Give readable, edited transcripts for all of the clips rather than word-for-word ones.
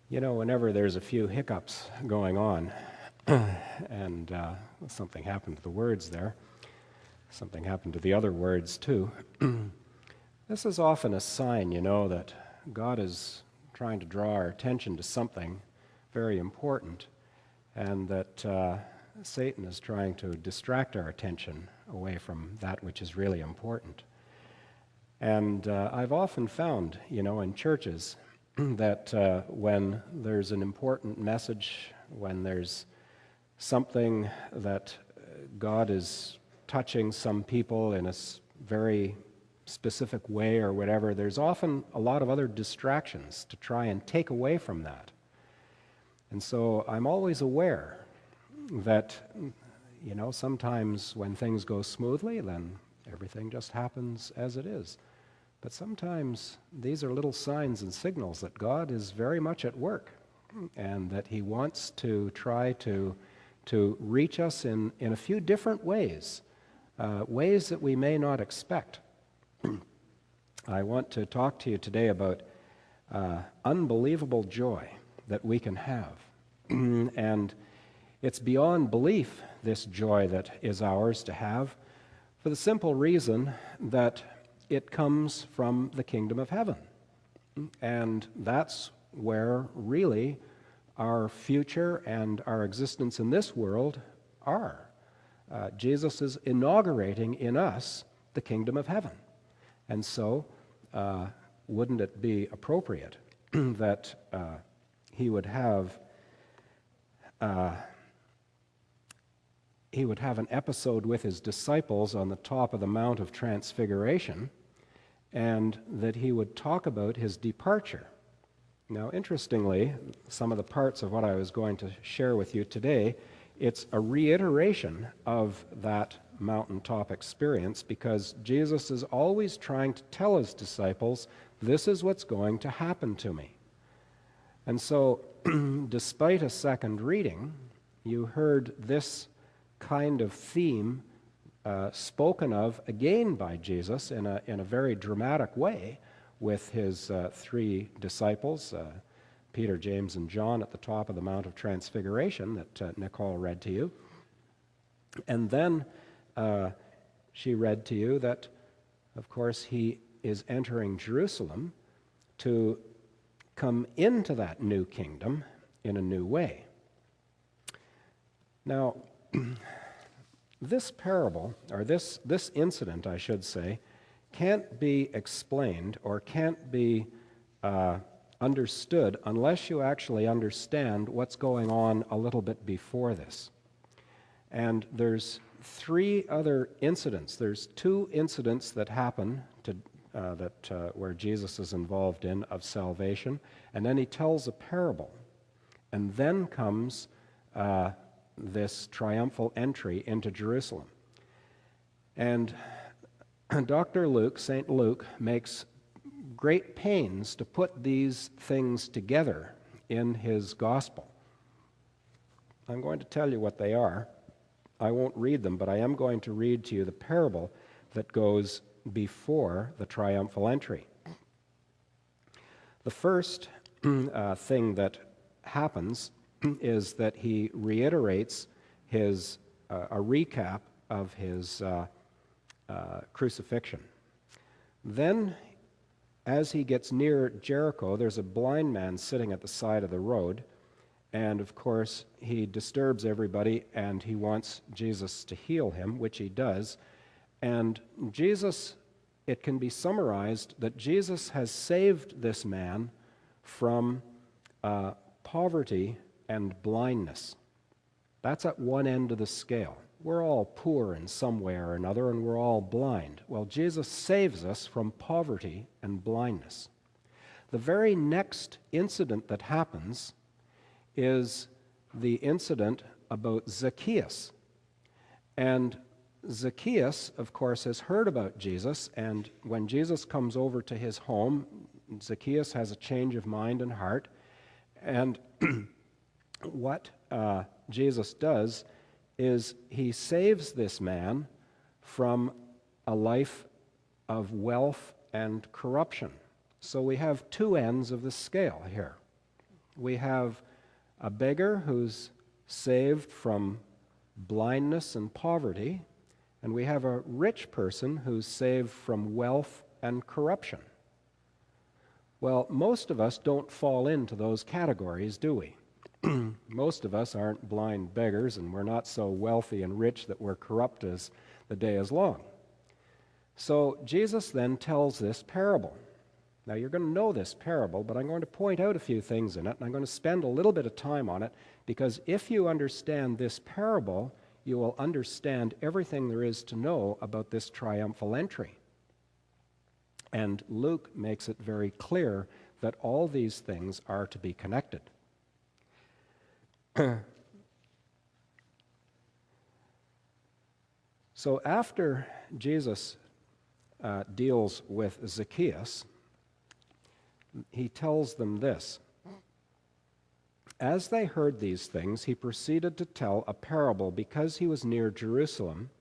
You know, whenever there's a few hiccups going on, and something happened to the words there, something happened to the other words too, this is often a sign, you know, that God is trying to draw our attention to something very important, and that Satan is trying to distract our attention away from that which is really important. And I've often found, you know, in churches, that when there's an important message, when there's something that God is touching some people in a very specific way or whatever, there's often a lot of other distractions to try and take away from that. And so I'm always aware that, you know, sometimes when things go smoothly, then everything just happens as it is. But sometimes these are little signs and signals that God is very much at work and that He wants to try to reach us in a few different ways, ways that we may not expect. I want to talk to you today about unbelievable joy that we can have. And it's beyond belief, this joy that is ours to have, for the simple reason that it comes from the kingdom of heaven. And that's where really our future and our existence in this world are. Jesus is inaugurating in us the kingdom of heaven. And so, wouldn't it be appropriate that he would have an episode with his disciples on the top of the Mount of Transfiguration, and that he would talk about his departure. Now, interestingly, some of the parts of what I was going to share with you today, it's a reiteration of that mountaintop experience, because Jesus is always trying to tell his disciples, this is what's going to happen to me. And so, despite a second reading, you heard this kind of theme spoken of again by Jesus in a very dramatic way with his three disciples, Peter, James, and John, at the top of the Mount of Transfiguration that Nicole read to you. And then she read to you that, of course, he is entering Jerusalem to come into that new kingdom in a new way. Now, this parable, or this incident, I should say, can't be explained or can't be understood unless you actually understand what's going on a little bit before this. And there's three other incidents. There's two incidents that happen where Jesus is involved in of salvation, and then he tells a parable. And then comes this triumphal entry into Jerusalem. And Dr. Luke, St. Luke, makes great pains to put these things together in his gospel. I'm going to tell you what they are. I won't read them, but I am going to read to you the parable that goes before the triumphal entry. The first thing that happens is that he reiterates a recap of his crucifixion. Then, as he gets near Jericho, there's a blind man sitting at the side of the road, and of course he disturbs everybody and he wants Jesus to heal him, which he does. And Jesus, it can be summarized that Jesus has saved this man from poverty and blindness. That's at one end of the scale. We're all poor in some way or another, and we're all blind. Well, Jesus saves us from poverty and blindness. The very next incident that happens is the incident about Zacchaeus. And Zacchaeus, of course, has heard about Jesus, and when Jesus comes over to his home, Zacchaeus has a change of mind and heart, and what Jesus does is he saves this man from a life of wealth and corruption. So we have two ends of the scale here. We have a beggar who's saved from blindness and poverty, and we have a rich person who's saved from wealth and corruption. Well, most of us don't fall into those categories, do we? Most of us aren't blind beggars, and we're not so wealthy and rich that we're corrupt as the day is long. So Jesus then tells this parable. Now, you're going to know this parable, but I'm going to point out a few things in it, and I'm going to spend a little bit of time on it, because if you understand this parable, you will understand everything there is to know about this triumphal entry. And Luke makes it very clear that all these things are to be connected. So after Jesus deals with Zacchaeus, he tells them this. As they heard these things, he proceeded to tell a parable because he was near Jerusalem,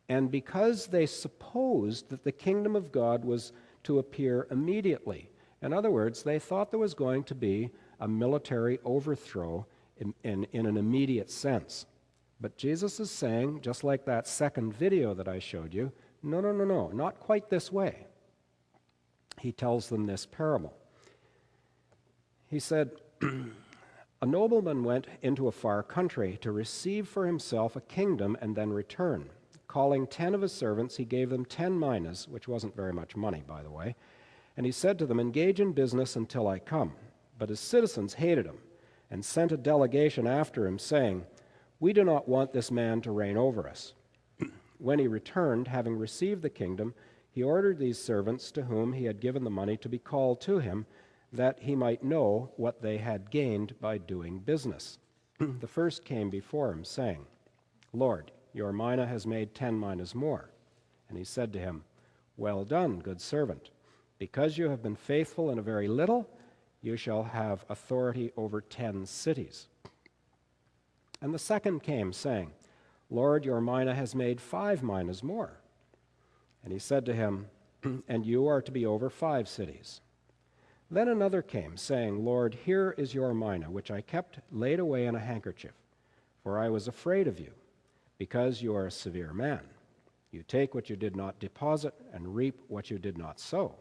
and because they supposed that the kingdom of God was to appear immediately. In other words, they thought there was going to be a military overthrow in an immediate sense. But Jesus is saying, just like that second video that I showed you, no, not quite this way. He tells them this parable. He said, a nobleman went into a far country to receive for himself a kingdom and then return. Calling 10 of his servants, he gave them 10 minas, which wasn't very much money, by the way, and he said to them, engage in business until I come. But his citizens hated him and sent a delegation after him, saying, we do not want this man to reign over us. When he returned, having received the kingdom, he ordered these servants to whom he had given the money to be called to him, that he might know what they had gained by doing business. The first came before him, saying, Lord, your mina has made 10 minas more. And he said to him, well done, good servant. Because you have been faithful in a very little, you shall have authority over 10 cities. And the second came, saying, Lord, your mina has made 5 minas more. And he said to him, and you are to be over 5 cities. Then another came, saying, Lord, here is your mina, which I kept laid away in a handkerchief, for I was afraid of you, because you are a severe man. You take what you did not deposit and reap what you did not sow.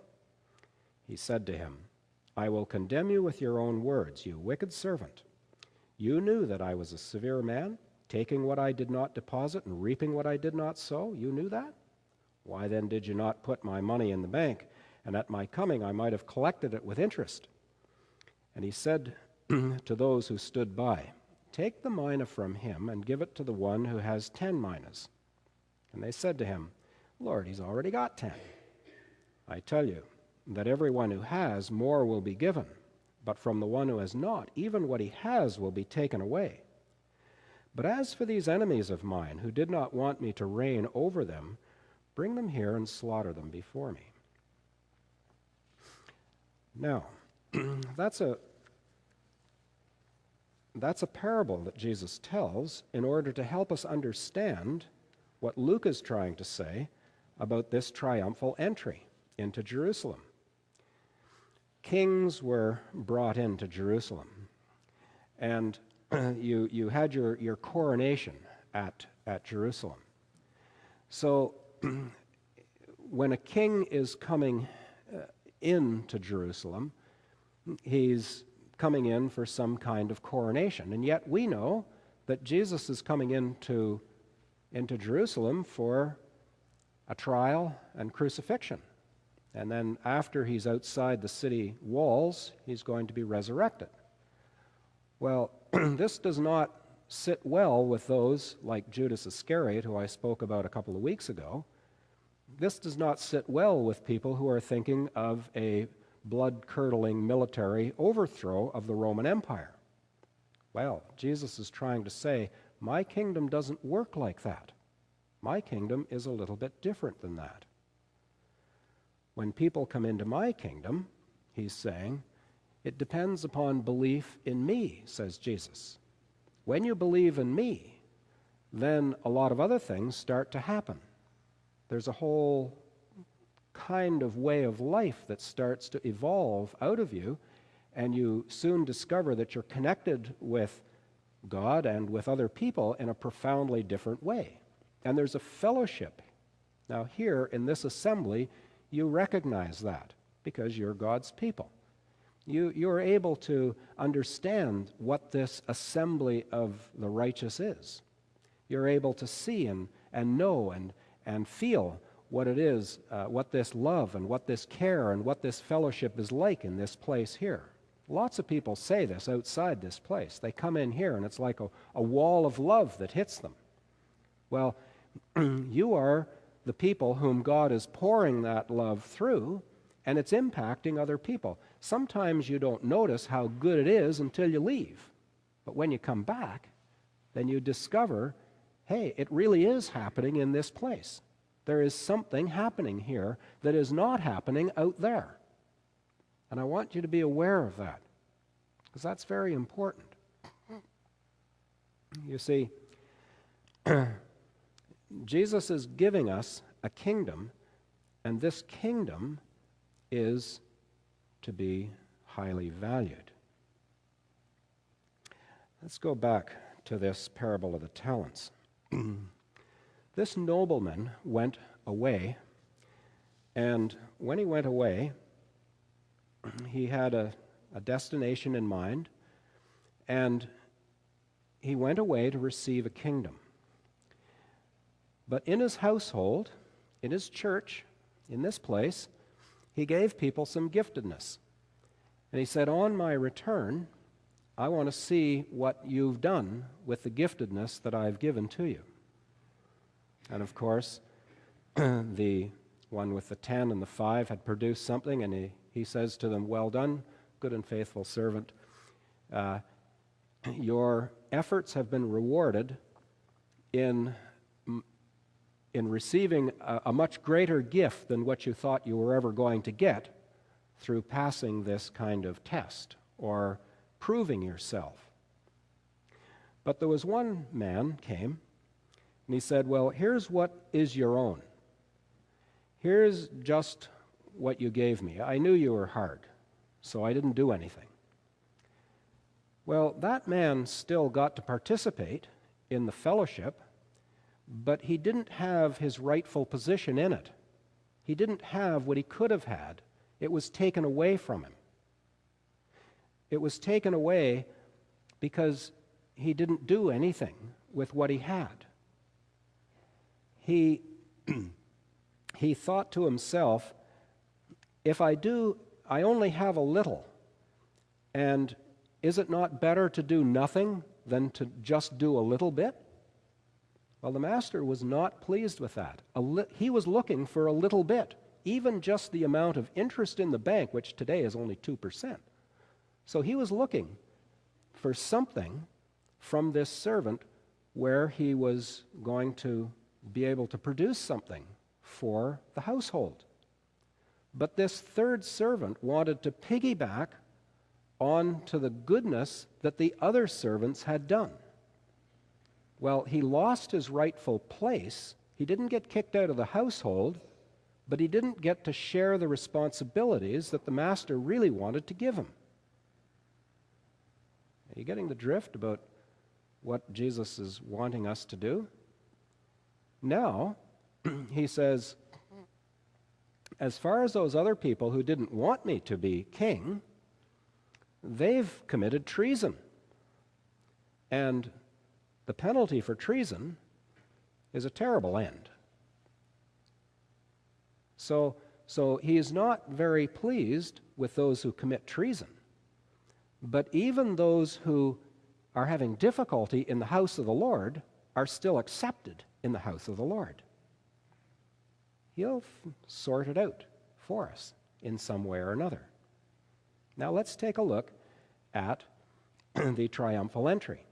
He said to him, I will condemn you with your own words, you wicked servant. You knew that I was a severe man, taking what I did not deposit and reaping what I did not sow. You knew that? Why then did you not put my money in the bank, and at my coming I might have collected it with interest? And he said to those who stood by, take the mina from him and give it to the one who has 10 minas. And they said to him, Lord, he's already got 10. I tell you that everyone who has, more will be given, but from the one who has not, even what he has will be taken away. But as for these enemies of mine, who did not want me to reign over them, bring them here and slaughter them before me. Now, that's a parable that Jesus tells in order to help us understand what Luke is trying to say about this triumphal entry into Jerusalem. Kings were brought into Jerusalem, and you had your coronation at Jerusalem. So when a king is coming into Jerusalem, he's coming in for some kind of coronation. And yet we know that Jesus is coming into Jerusalem for a trial and crucifixion. And then after he's outside the city walls, he's going to be resurrected. Well, this does not sit well with those like Judas Iscariot, who I spoke about a couple of weeks ago. This does not sit well with people who are thinking of a blood-curdling military overthrow of the Roman Empire. Well, Jesus is trying to say, my kingdom doesn't work like that. My kingdom is a little bit different than that. When people come into my kingdom, he's saying, it depends upon belief in me, says Jesus. When you believe in me, then a lot of other things start to happen. There's a whole kind of way of life that starts to evolve out of you, and you soon discover that you're connected with God and with other people in a profoundly different way. And there's a fellowship. Now here in this assembly, you recognize that because you're God's people. You're able to understand what this assembly of the righteous is. You're able to see and know and feel what it is, what this love and what this care and what this fellowship is like in this place here. Lots of people say this outside this place. They come in here and it's like a wall of love that hits them. Well, you are the people whom God is pouring that love through, and it's impacting other people. Sometimes you don't notice how good it is until you leave. But when you come back, then you discover, hey, it really is happening in this place. There is something happening here that is not happening out there. And I want you to be aware of that, because that's very important. You see, Jesus is giving us a kingdom, and this kingdom is to be highly valued. Let's go back to this parable of the talents. This nobleman went away, and when he went away, he had a destination in mind, and he went away to receive a kingdom. But in his household, in his church, in this place, he gave people some giftedness. And he said, on my return, I want to see what you've done with the giftedness that I've given to you. And of course, the one with the 10 and the 5 had produced something, and he says to them, well done, good and faithful servant. Your efforts have been rewarded in receiving a much greater gift than what you thought you were ever going to get through passing this kind of test or proving yourself. But there was one man came, and he said, well, here's what is your own. Here's just what you gave me. I knew you were hard, so I didn't do anything. Well, that man still got to participate in the fellowship, but he didn't have his rightful position in it. He didn't have what he could have had. It was taken away from him. It was taken away because he didn't do anything with what he had. He thought to himself, if I only have a little, and is it not better to do nothing than to just do a little bit? Well, the master was not pleased with that. He was looking for a little bit, even just the amount of interest in the bank, which today is only 2%. So he was looking for something from this servant where he was going to be able to produce something for the household. But this third servant wanted to piggyback on to the goodness that the other servants had done. Well, he lost his rightful place. He didn't get kicked out of the household, but he didn't get to share the responsibilities that the master really wanted to give him. Are you getting the drift about what Jesus is wanting us to do? Now, he says, as far as those other people who didn't want me to be king, they've committed treason. And the penalty for treason is a terrible end. So he is not very pleased with those who commit treason. But even those who are having difficulty in the house of the Lord are still accepted in the house of the Lord. He'll sort it out for us in some way or another. Now let's take a look at the triumphal entry.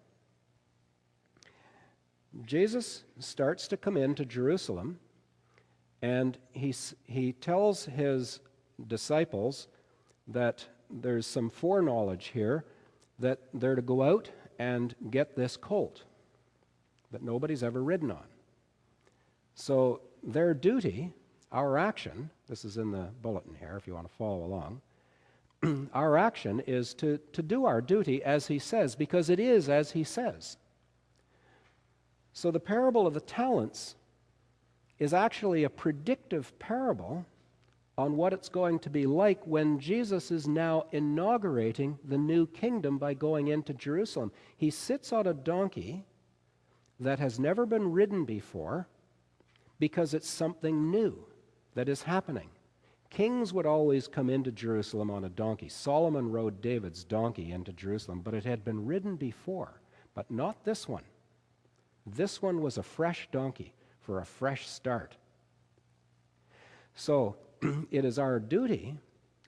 Jesus starts to come into Jerusalem, and he tells his disciples that there's some foreknowledge here that they're to go out and get this colt that nobody's ever ridden on. So their duty, our action, this is in the bulletin here if you want to follow along, our action is to do our duty as he says, because it is as he says. So the parable of the talents is actually a predictive parable on what it's going to be like when Jesus is now inaugurating the new kingdom by going into Jerusalem. He sits on a donkey that has never been ridden before because it's something new that is happening. Kings would always come into Jerusalem on a donkey. Solomon rode David's donkey into Jerusalem, but it had been ridden before, but not this one. This one was a fresh donkey for a fresh start. So it is our duty,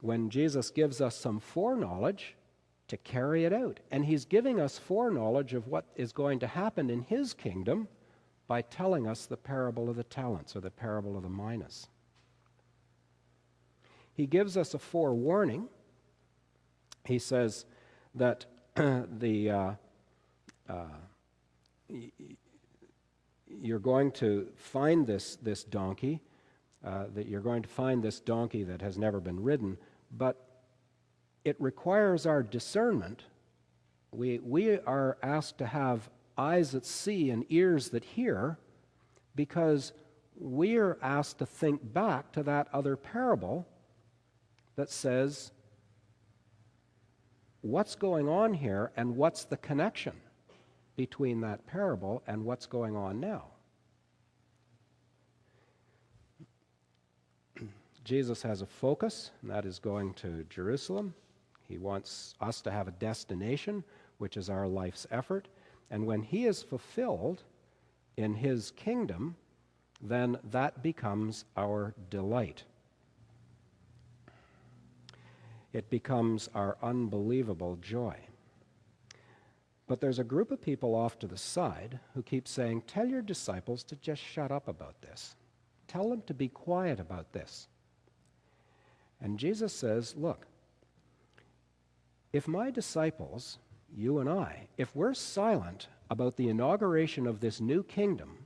when Jesus gives us some foreknowledge, to carry it out. And he's giving us foreknowledge of what is going to happen in his kingdom by telling us the parable of the talents, or the parable of the minas. He gives us a forewarning. He says that you're going to find this donkey, that you're going to find this donkey that has never been ridden, but it requires our discernment. We are asked to have eyes that see and ears that hear, because we are asked to think back to that other parable that says, what's going on here and what's the connection between that parable and what's going on now? Jesus has a focus, and that is going to Jerusalem. He wants us to have a destination, which is our life's effort. And when he is fulfilled in his kingdom, then that becomes our delight. It becomes our unbelievable joy. But there's a group of people off to the side who keep saying, tell your disciples to just shut up about this. Tell them to be quiet about this. And Jesus says, look, if my disciples, you and I, if we're silent about the inauguration of this new kingdom,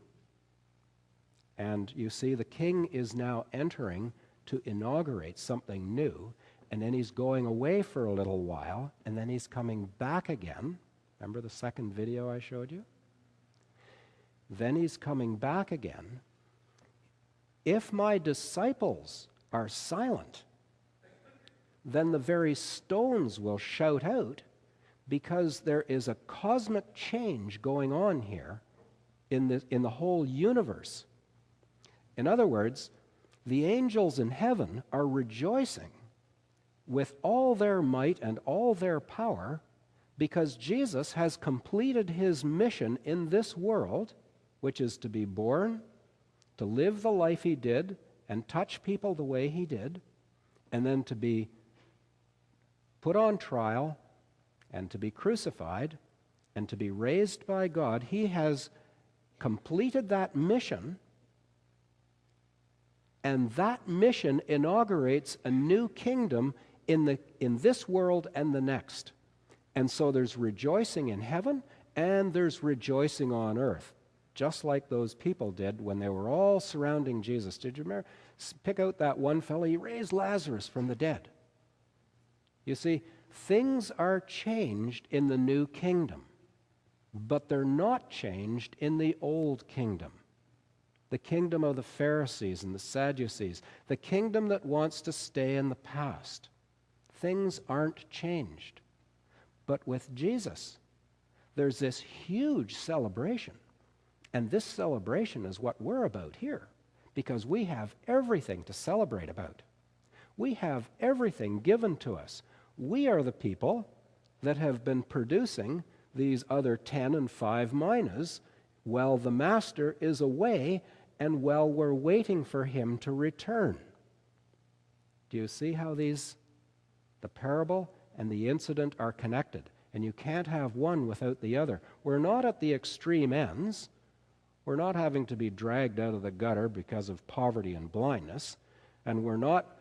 and you see the king is now entering to inaugurate something new, and then he's going away for a little while, and then he's coming back again. Remember the second video I showed you? Then he's coming back again. If my disciples are silent, then the very stones will shout out, because there is a cosmic change going on here in the whole universe. In other words, the angels in heaven are rejoicing with all their might and all their power, because Jesus has completed his mission in this world, which is to be born, to live the life he did, and touch people the way he did, and then to be put on trial, and to be crucified, and to be raised by God. He has completed that mission, and that mission inaugurates a new kingdom in this world and the next. And so there's rejoicing in heaven, and there's rejoicing on earth, just like those people did when they were all surrounding Jesus. Did you remember? Pick out that one fellow. He raised Lazarus from the dead. You see, things are changed in the new kingdom, but they're not changed in the old kingdom. The kingdom of the Pharisees and the Sadducees, the kingdom that wants to stay in the past. Things aren't changed. But with Jesus, there's this huge celebration. And this celebration is what we're about here, because we have everything to celebrate about. We have everything given to us. We are the people that have been producing these other 10 and 5 minas while the master is away and while we're waiting for him to return. Do you see how the parable and the incident are connected? And you can't have one without the other. We're not at the extreme ends. We're not having to be dragged out of the gutter because of poverty and blindness. And we're not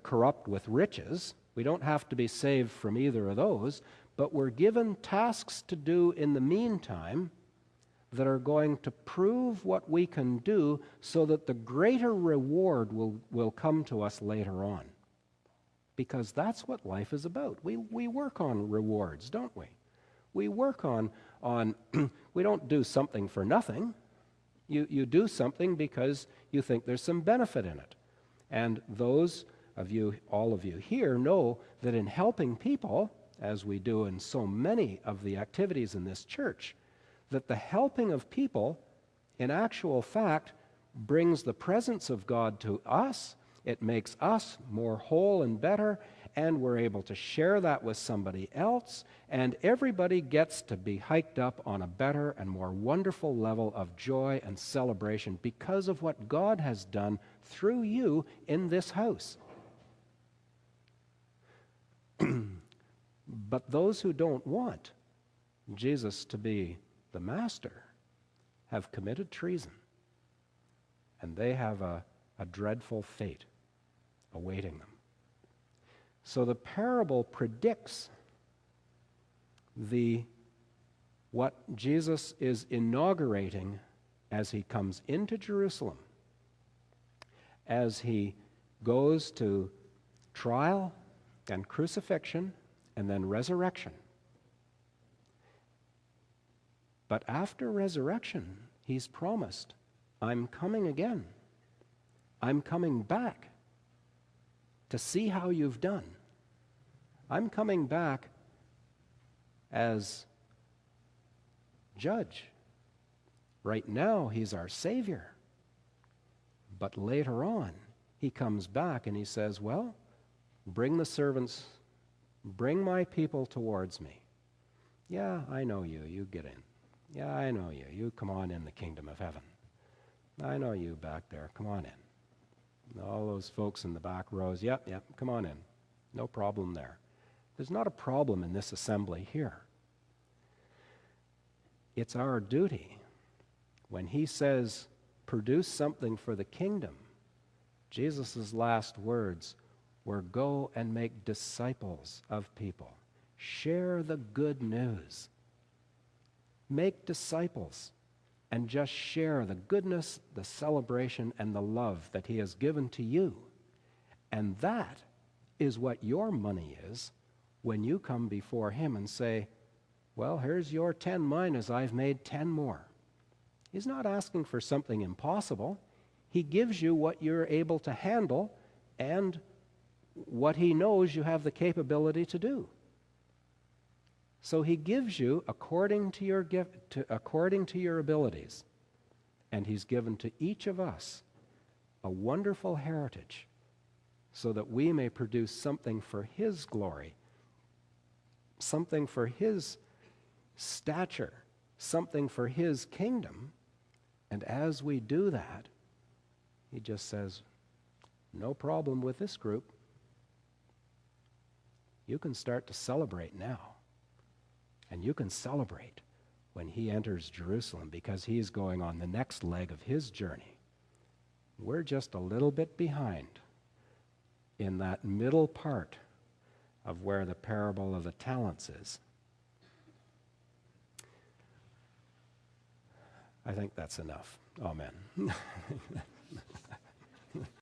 corrupt with riches. We don't have to be saved from either of those. But we're given tasks to do in the meantime that are going to prove what we can do, so that the greater reward will come to us later on. because that's what life is about. We work on rewards, don't we? We work on we don't do something for nothing. You do something because you think there's some benefit in it. And those of you, all of you here, know that in helping people, as we do in so many of the activities in this church, that the helping of people, in actual fact, brings the presence of God to us. It makes us more whole and better, and we're able to share that with somebody else, and everybody gets to be hiked up on a better and more wonderful level of joy and celebration because of what God has done through you in this house. But those who don't want Jesus to be the master have committed treason, and they have a dreadful fate awaiting them. So the parable predicts what Jesus is inaugurating as he comes into Jerusalem, as he goes to trial and crucifixion and then resurrection. But after resurrection, he's promised, I'm coming again. I'm coming back to see how you've done. I'm coming back as judge. Right now, he's our Savior. But later on, he comes back and he says, well, bring the servants, bring my people towards me. Yeah, I know you. You get in. Yeah, I know you. You come on in the kingdom of heaven. I know you back there. Come on in. All those folks in the back rows, yep, come on in. No problem there. There's not a problem in this assembly here. It's our duty. When he says, produce something for the kingdom, Jesus' last words were, go and make disciples of people. Share the good news. Make disciples and just share the goodness, the celebration, and the love that he has given to you. And that is what your money is when you come before him and say, well, here's your 10 minas, I've made 10 more. He's not asking for something impossible. He gives you what you're able to handle and what he knows you have the capability to do. So he gives you according to your gift, according to your abilities. And he's given to each of us a wonderful heritage so that we may produce something for his glory, something for his stature, something for his kingdom. And as we do that, he just says, no problem with this group. You can start to celebrate now. And you can celebrate when he enters Jerusalem because he's going on the next leg of his journey. We're just a little bit behind in that middle part of where the parable of the talents is. I think that's enough. Amen.